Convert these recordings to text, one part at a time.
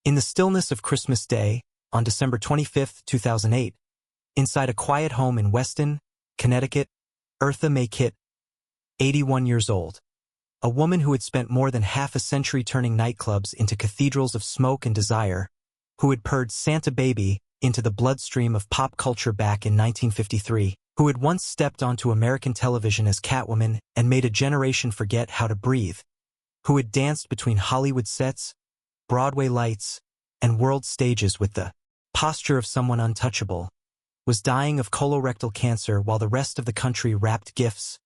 In the stillness of Christmas Day, on December 25, 2008, inside a quiet home in Weston, Connecticut, Eartha Kitt, 81 years old, a woman who had spent more than half a century turning nightclubs into cathedrals of smoke and desire, who had purred Santa Baby into the bloodstream of pop culture back in 1953, who had once stepped onto American television as Catwoman and made a generation forget how to breathe, who had danced between Hollywood sets, Broadway lights, and world stages with the posture of someone untouchable, was dying of colorectal cancer while the rest of the country wrapped gifts,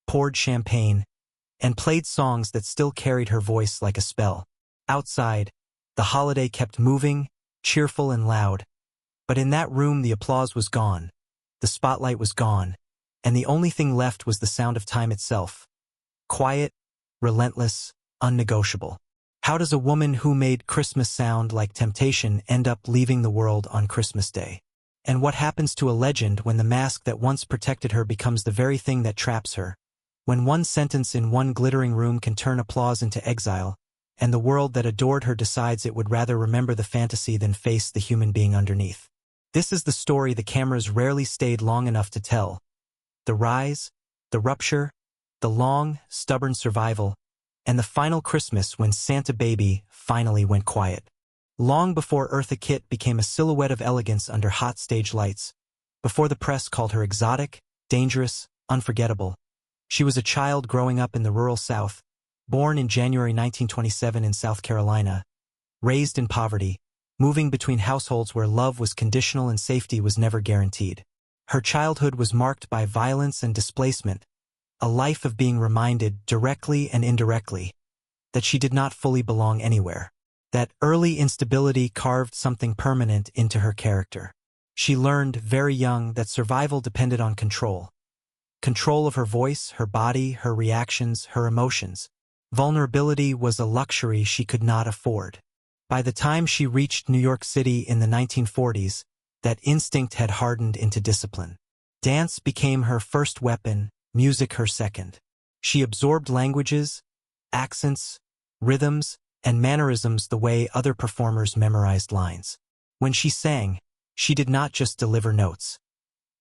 poured champagne, and played songs that still carried her voice like a spell. Outside, the holiday kept moving, cheerful and loud, but in that room the applause was gone, the spotlight was gone, and the only thing left was the sound of time itself. Quiet, relentless, unnegotiable. How does a woman who made Christmas sound like temptation end up leaving the world on Christmas Day? And what happens to a legend when the mask that once protected her becomes the very thing that traps her? When one sentence in one glittering room can turn applause into exile, and the world that adored her decides it would rather remember the fantasy than face the human being underneath. This is the story the cameras rarely stayed long enough to tell. The rise, the rupture, the long, stubborn survival, and the final Christmas when Santa Baby finally went quiet. Long before Eartha Kitt became a silhouette of elegance under hot stage lights, before the press called her exotic, dangerous, unforgettable, she was a child growing up in the rural South, born in January 1927 in South Carolina, raised in poverty, moving between households where love was conditional and safety was never guaranteed. Her childhood was marked by violence and displacement, a life of being reminded, directly and indirectly, that she did not fully belong anywhere. That early instability carved something permanent into her character. She learned, very young, that survival depended on control. Control of her voice, her body, her reactions, her emotions. Vulnerability was a luxury she could not afford. By the time she reached New York City in the 1940s, that instinct had hardened into discipline. Dance became her first weapon, music her second. She absorbed languages, accents, rhythms, and mannerisms the way other performers memorized lines. When she sang, she did not just deliver notes.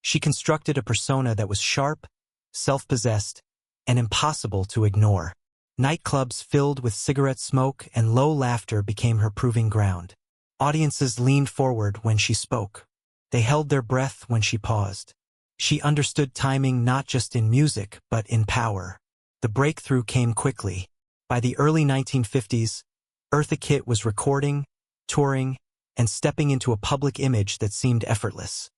She constructed a persona that was sharp, self-possessed, and impossible to ignore. Nightclubs filled with cigarette smoke and low laughter became her proving ground. Audiences leaned forward when she spoke. They held their breath when she paused. She understood timing not just in music, but in power. The breakthrough came quickly. By the early 1950s, Eartha Kitt was recording, touring, and stepping into a public image that seemed effortless.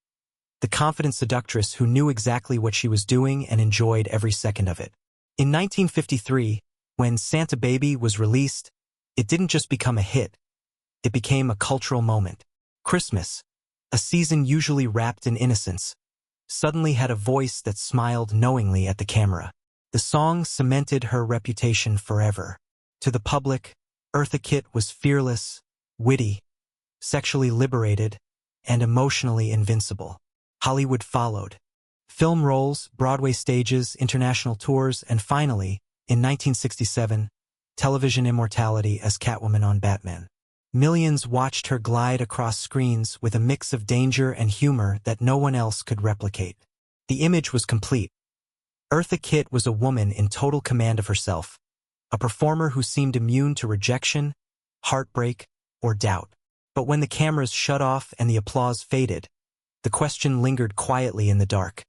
The confident seductress who knew exactly what she was doing and enjoyed every second of it. In 1953, when Santa Baby was released, it didn't just become a hit. It became a cultural moment. Christmas, a season usually wrapped in innocence, suddenly had a voice that smiled knowingly at the camera. The song cemented her reputation forever. To the public, Eartha Kitt was fearless, witty, sexually liberated, and emotionally invincible. Hollywood followed. Film roles, Broadway stages, international tours, and finally, in 1967, television immortality as Catwoman on Batman. Millions watched her glide across screens with a mix of danger and humor that no one else could replicate. The image was complete. Eartha Kitt was a woman in total command of herself, a performer who seemed immune to rejection, heartbreak, or doubt. But when the cameras shut off and the applause faded, the question lingered quietly in the dark.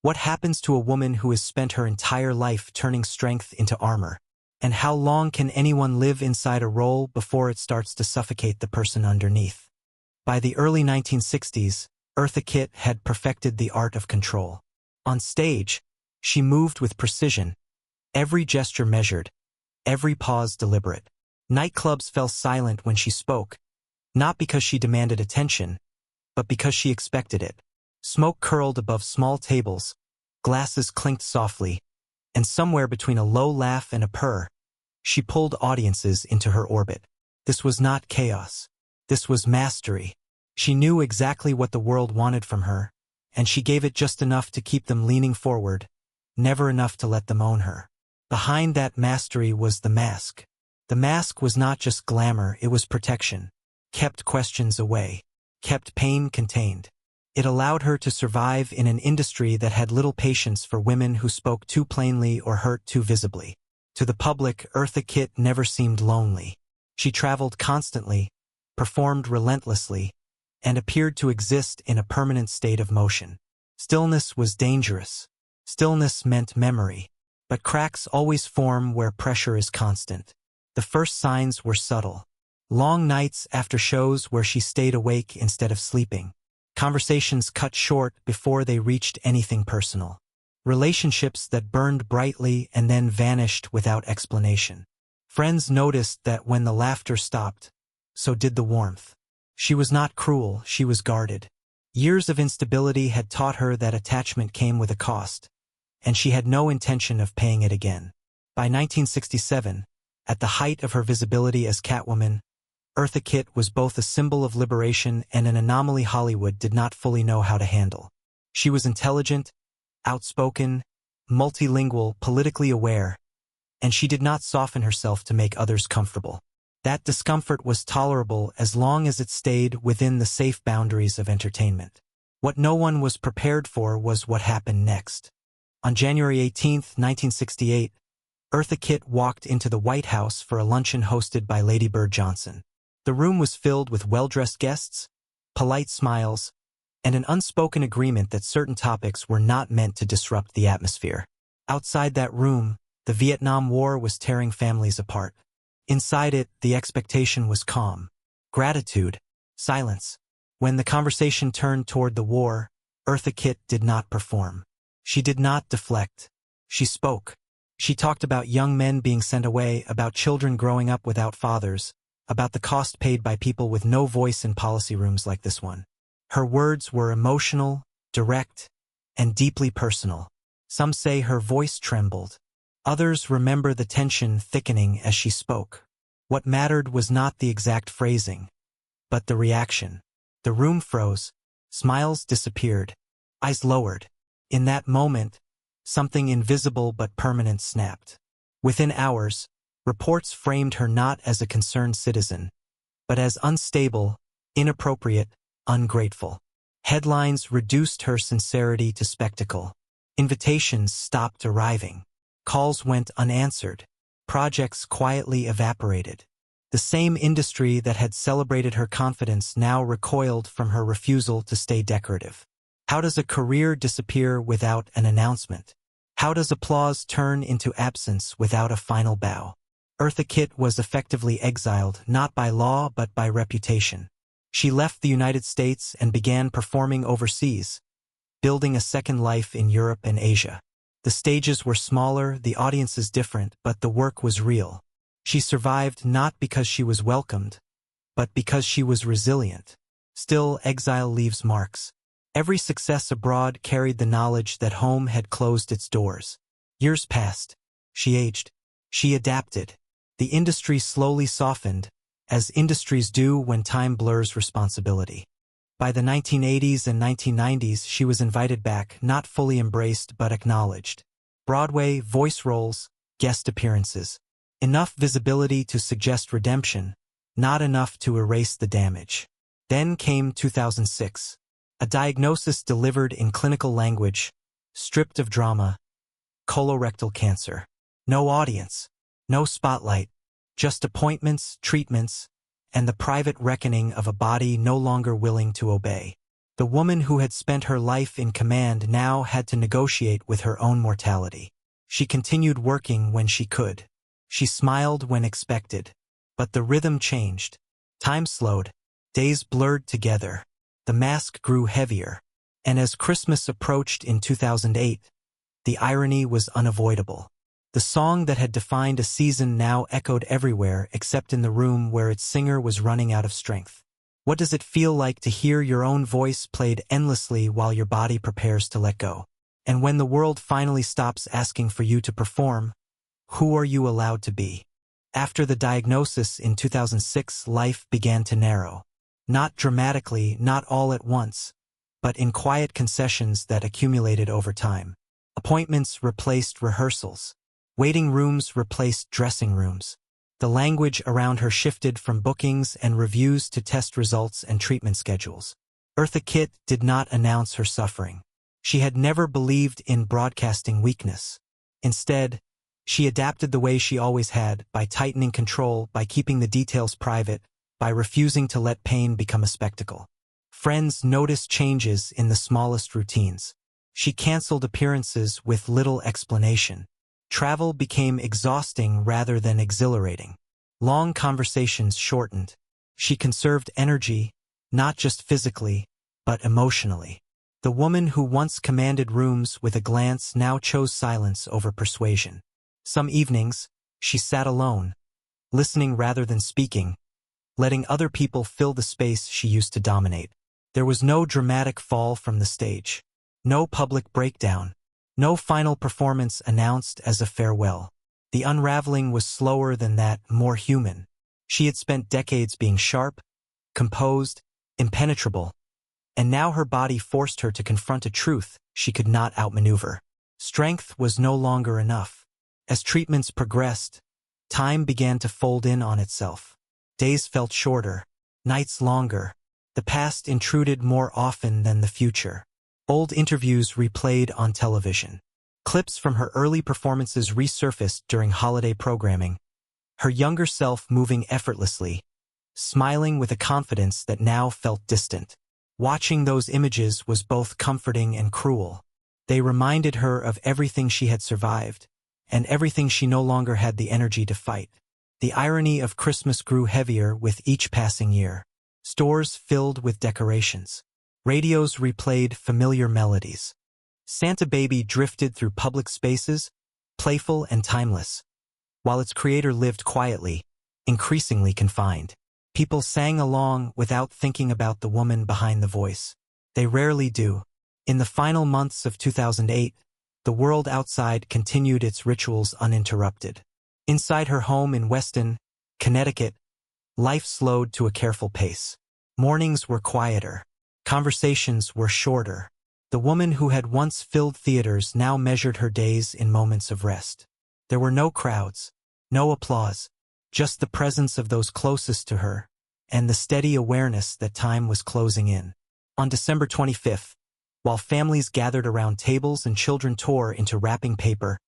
What happens to a woman who has spent her entire life turning strength into armor? And how long can anyone live inside a role before it starts to suffocate the person underneath? By the early 1960s, Eartha Kitt had perfected the art of control. On stage, she moved with precision, every gesture measured, every pause deliberate. Nightclubs fell silent when she spoke, not because she demanded attention, but because she expected it. Smoke curled above small tables, glasses clinked softly, and somewhere between a low laugh and a purr, she pulled audiences into her orbit. This was not chaos. This was mastery. She knew exactly what the world wanted from her, and she gave it just enough to keep them leaning forward, never enough to let them own her. Behind that mastery was the mask. The mask was not just glamour, it was protection. kept questions away, kept pain contained. It allowed her to survive in an industry that had little patience for women who spoke too plainly or hurt too visibly. To the public, Eartha Kitt never seemed lonely. She traveled constantly, performed relentlessly, and appeared to exist in a permanent state of motion. Stillness was dangerous. Stillness meant memory. But cracks always form where pressure is constant. The first signs were subtle. Long nights after shows where she stayed awake instead of sleeping. Conversations cut short before they reached anything personal. Relationships that burned brightly and then vanished without explanation. Friends noticed that when the laughter stopped, so did the warmth. She was not cruel, she was guarded. Years of instability had taught her that attachment came with a cost, and she had no intention of paying it again. By 1967, at the height of her visibility as Catwoman, Eartha Kitt was both a symbol of liberation and an anomaly Hollywood did not fully know how to handle. She was intelligent, outspoken, multilingual, politically aware, and she did not soften herself to make others comfortable. That discomfort was tolerable as long as it stayed within the safe boundaries of entertainment. What no one was prepared for was what happened next. On January 18, 1968, Eartha Kitt walked into the White House for a luncheon hosted by Lady Bird Johnson. The room was filled with well-dressed guests, polite smiles, and an unspoken agreement that certain topics were not meant to disrupt the atmosphere. Outside that room, the Vietnam War was tearing families apart. Inside it, the expectation was calm, gratitude, silence. When the conversation turned toward the war, Eartha Kitt did not perform. She did not deflect. She spoke. She talked about young men being sent away, about children growing up without fathers, about the cost paid by people with no voice in policy rooms like this one. Her words were emotional, direct, and deeply personal. Some say her voice trembled. Others remember the tension thickening as she spoke. What mattered was not the exact phrasing, but the reaction. The room froze. Smiles disappeared. Eyes lowered. In that moment, something invisible but permanent snapped. Within hours, reports framed her not as a concerned citizen, but as unstable, inappropriate, ungrateful. Headlines reduced her sincerity to spectacle. Invitations stopped arriving. Calls went unanswered. Projects quietly evaporated. The same industry that had celebrated her confidence now recoiled from her refusal to stay decorative. How does a career disappear without an announcement? How does applause turn into absence without a final bow? Eartha Kitt was effectively exiled, not by law but by reputation. She left the United States and began performing overseas, building a second life in Europe and Asia. The stages were smaller, the audiences different, but the work was real. She survived not because she was welcomed, but because she was resilient. Still, exile leaves marks. Every success abroad carried the knowledge that home had closed its doors. Years passed. She aged. She adapted. The industry slowly softened, as industries do when time blurs responsibility. By the 1980s and 1990s, she was invited back, not fully embraced but acknowledged. Broadway, voice roles, guest appearances. Enough visibility to suggest redemption, not enough to erase the damage. Then came 2006. A diagnosis delivered in clinical language, stripped of drama, colorectal cancer. No audience, no spotlight, just appointments, treatments, and the private reckoning of a body no longer willing to obey. The woman who had spent her life in command now had to negotiate with her own mortality. She continued working when she could. She smiled when expected. But the rhythm changed. Time slowed. Days blurred together. The mask grew heavier. And as Christmas approached in 2008, the irony was unavoidable. The song that had defined a season now echoed everywhere except in the room where its singer was running out of strength. What does it feel like to hear your own voice played endlessly while your body prepares to let go? And when the world finally stops asking for you to perform, who are you allowed to be? After the diagnosis in 2006, life began to narrow. Not dramatically, not all at once, but in quiet concessions that accumulated over time. Appointments replaced rehearsals. Waiting rooms replaced dressing rooms. The language around her shifted from bookings and reviews to test results and treatment schedules. Eartha Kitt did not announce her suffering. She had never believed in broadcasting weakness. Instead, she adapted the way she always had, by tightening control, by keeping the details private, by refusing to let pain become a spectacle. Friends noticed changes in the smallest routines. She canceled appearances with little explanation. Travel became exhausting rather than exhilarating. Long conversations shortened. She conserved energy, not just physically, but emotionally. The woman who once commanded rooms with a glance now chose silence over persuasion. Some evenings, she sat alone, listening rather than speaking, letting other people fill the space she used to dominate. There was no dramatic fall from the stage, no public breakdown, no final performance announced as a farewell. The unraveling was slower than that, more human. She had spent decades being sharp, composed, impenetrable, and now her body forced her to confront a truth she could not outmaneuver. Strength was no longer enough. As treatments progressed, time began to fold in on itself. Days felt shorter, nights longer. The past intruded more often than the future. Old interviews replayed on television. Clips from her early performances resurfaced during holiday programming. Her younger self moving effortlessly, smiling with a confidence that now felt distant. Watching those images was both comforting and cruel. They reminded her of everything she had survived, and everything she no longer had the energy to fight. The irony of Christmas grew heavier with each passing year. Stores filled with decorations. Radios replayed familiar melodies. Santa Baby drifted through public spaces, playful and timeless, while its creator lived quietly, increasingly confined. People sang along without thinking about the woman behind the voice. They rarely do. In the final months of 2008, the world outside continued its rituals uninterrupted. Inside her home in Weston, Connecticut, life slowed to a careful pace. Mornings were quieter. Conversations were shorter. The woman who had once filled theaters now measured her days in moments of rest. There were no crowds, no applause, just the presence of those closest to her, and the steady awareness that time was closing in. On December 25th, while families gathered around tables and children tore into wrapping paper,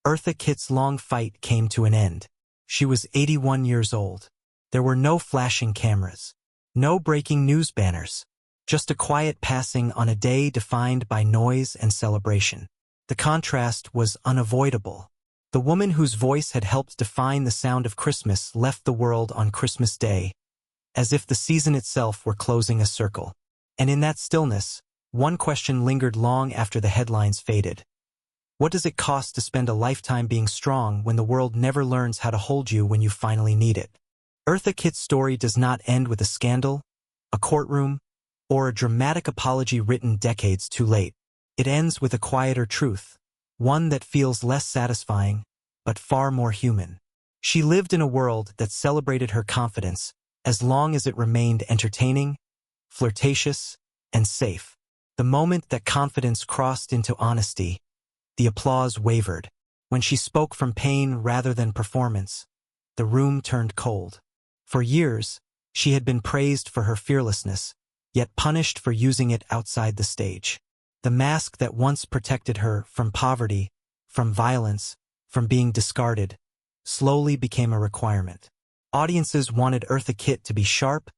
Eartha Kitt's long fight came to an end. She was 81 years old. There were no flashing cameras, no breaking news banners, just a quiet passing on a day defined by noise and celebration. The contrast was unavoidable. The woman whose voice had helped define the sound of Christmas left the world on Christmas Day, as if the season itself were closing a circle. And in that stillness, one question lingered long after the headlines faded. What does it cost to spend a lifetime being strong when the world never learns how to hold you when you finally need it? Eartha Kitt's story does not end with a scandal, a courtroom, or a dramatic apology written decades too late. It ends with a quieter truth, one that feels less satisfying, but far more human. She lived in a world that celebrated her confidence as long as it remained entertaining, flirtatious, and safe. The moment that confidence crossed into honesty, the applause wavered. When she spoke from pain rather than performance, the room turned cold. For years, she had been praised for her fearlessness, yet punished for using it outside the stage. The mask that once protected her from poverty, from violence, from being discarded, slowly became a requirement. Audiences wanted Eartha Kitt to be sharp,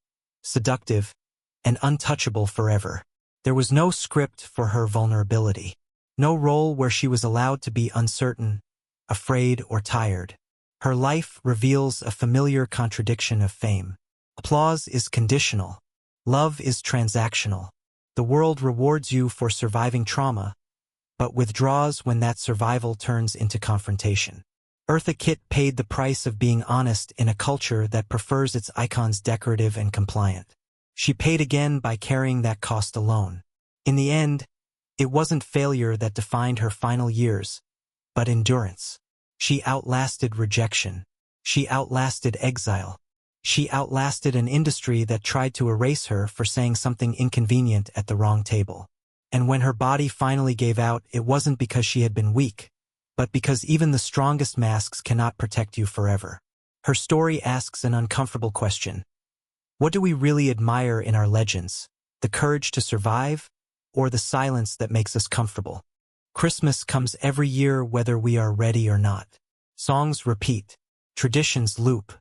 seductive, and untouchable forever. There was no script for her vulnerability, no role where she was allowed to be uncertain, afraid, or tired. Her life reveals a familiar contradiction of fame. Applause is conditional. Love is transactional. The world rewards you for surviving trauma, but withdraws when that survival turns into confrontation. Eartha Kitt paid the price of being honest in a culture that prefers its icons decorative and compliant. She paid again by carrying that cost alone. In the end, it wasn't failure that defined her final years, but endurance. She outlasted rejection. She outlasted exile. She outlasted an industry that tried to erase her for saying something inconvenient at the wrong table. And when her body finally gave out, it wasn't because she had been weak, but because even the strongest masks cannot protect you forever. Her story asks an uncomfortable question. What do we really admire in our legends? The courage to survive, or the silence that makes us comfortable? Christmas comes every year whether we are ready or not. Songs repeat. Traditions loop.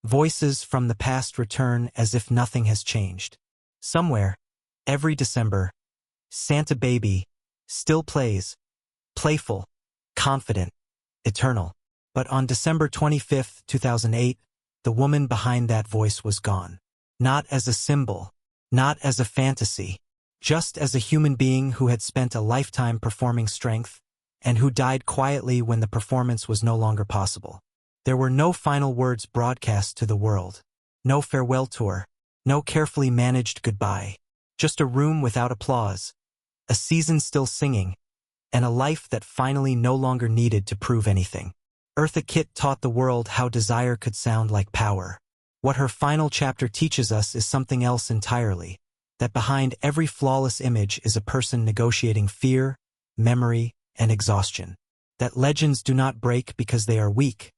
Voices from the past return as if nothing has changed. Somewhere, every December, Santa Baby still plays, playful, confident, eternal. But on December 25, 2008, the woman behind that voice was gone. Not as a symbol, not as a fantasy, just as a human being who had spent a lifetime performing strength and who died quietly when the performance was no longer possible. There were no final words broadcast to the world, no farewell tour, no carefully managed goodbye, just a room without applause, a season still singing, and a life that finally no longer needed to prove anything. Eartha Kitt taught the world how desire could sound like power. What her final chapter teaches us is something else entirely, that behind every flawless image is a person negotiating fear, memory, and exhaustion. That legends do not break because they are weak,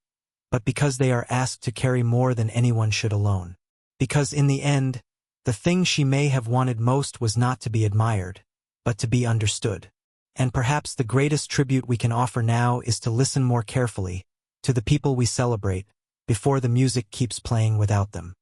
but because they are asked to carry more than anyone should alone. Because in the end, the thing she may have wanted most was not to be admired, but to be understood. And perhaps the greatest tribute we can offer now is to listen more carefully to the people we celebrate before the music keeps playing without them.